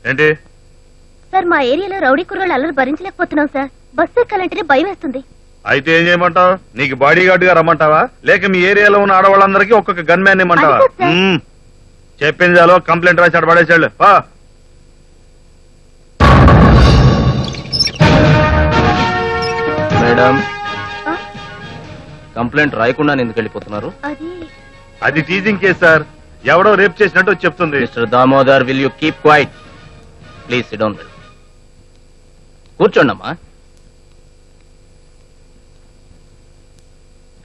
ఏంటి సార్ మా ఏరియాలో రౌడీ కుర్రోళ్ళు అల్లరి భరించలేకపోతున్నాం సార్. బస్సు ఎక్కాలంటేనే భయం వేస్తుంది. అయితే ఏం చేయమంటావు? నీకు బాడీ గార్డ్ గా రమ్మంటావా, లేక మీ ఏరియాలో ఉన్న ఆడవాళ్ళందరికీ ఒక్కొక్క గన్ మ్యాన్ ఇమ్మంటావా? అది కాదు సార్. చెప్పింది చాలు, కంప్లైంట్ రాసి పడేసాడు. మేడం, కంప్లైంట్ రాయకుండా ఎందుకు వెళ్ళిపోతున్నారు? అది టీజింగ్ కేసు సార్. ఎవడో రేప్ చేసినట్టు చెప్తుంది. Mister Damodar, will you keep quiet? Please sit down. కూర్చోండి అమ్మా.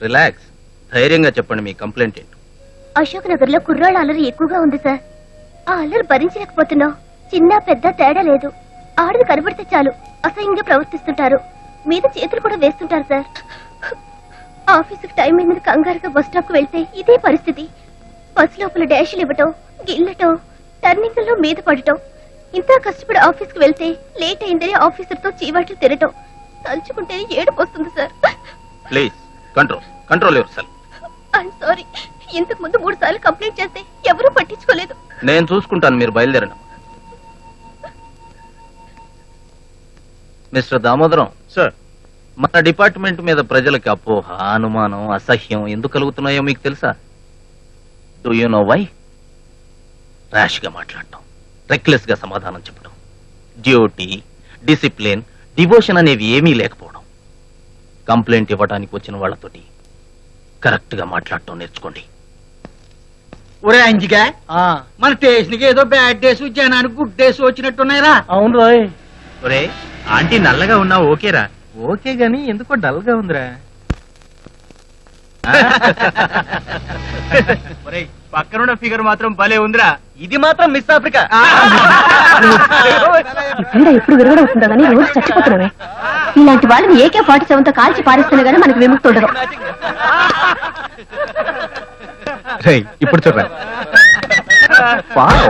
రిలాక్స్. ధైర్యంగా చెప్పండి, మీ కంప్లైంట్ ఏంటి? అశోక్ నగర్ లో కుర్రాళ్ళ అల్లరి ఎక్కువగా ఉంది సార్. ఆ అల్లరి భరించలేకపోతున్నాం. చిన్న పెద్ద తేడా లేదు. ఆడది కనబడితే చాలు అసహ్యంగా ప్రవర్తిస్తుంటారు. మీద చేతులు కూడా వేస్తుంటారు సార్. ఆఫీసుకు టైం అయిందని కంగారుగా బస్ స్టాప్ కు వెళ్తే ఇదే పరిస్థితి. బస్ లోపల డాషులు ఇవ్వటం, గిల్లటం, టర్నింగ్ లో మీద పడటం. ఇంత కష్టపడి ఆఫీస్కి వెళ్తే లేట్ అయిందని ఆఫీసర్ తో చీవాట్లు తిరగటం తలుచుకుంటే ఏడుపు వస్తుంది sir. Please control control your self. I'm sorry. ఇంతకు ముందు 3 సార్లు కంప్లైంట్ చేస్తే ఎవరూ పట్టించుకోలేదు. నేను చూసుకుంటాను, మీరు బయలుదేరండి. మిస్టర్ దామోదరం సార్, మన డిపార్ట్మెంట్ మీద ప్రజలకి అపోహ, అనుమానం, అసహ్యం ఎందుకు కలుగుతున్నాయో మీకు తెలుసా? Do you know why? Rash గా మాట్లాడటం, రెక్లెస్ గా సమాధానం చెప్పడం, డ్యూటీ, డిసిప్లిన్, డివోషన్ అనేవి ఏమీ లేకపోవడం. కంప్లైంట్ ఇవ్వడానికి వచ్చిన వాళ్ళతోటి కరెక్ట్ గా మాట్లాడటం నేర్చుకోండి. ఒరే అంజిగా, మన స్టేషన్ కి ఏదో బ్యాడ్ డేస్, జనానికి గుడ్ డేస్ వచ్చినట్టున్నాయిరా. అవును రోయ్. ఒరే, ఆంటీ నల్లగా ఉన్నా ఓకేరా? ఓకే గాని ఎందుకో డల్ గా ఉందిరా. పక్కనున్న ఫిగర్ మాత్రం భలే ఉందిరా. ఇది మాత్రం మిస్ ఆఫ్రికా. ఎప్పుడు విరగడవుతుందని రోజు చచ్చిపోతున్నామే. ఇలాంటి వాళ్ళని AK-47 తో కాల్చి పారేస్తున్నా గానీ మనకు విముక్తి ఉండదు. ఇప్పుడు చూడరా. వావ్.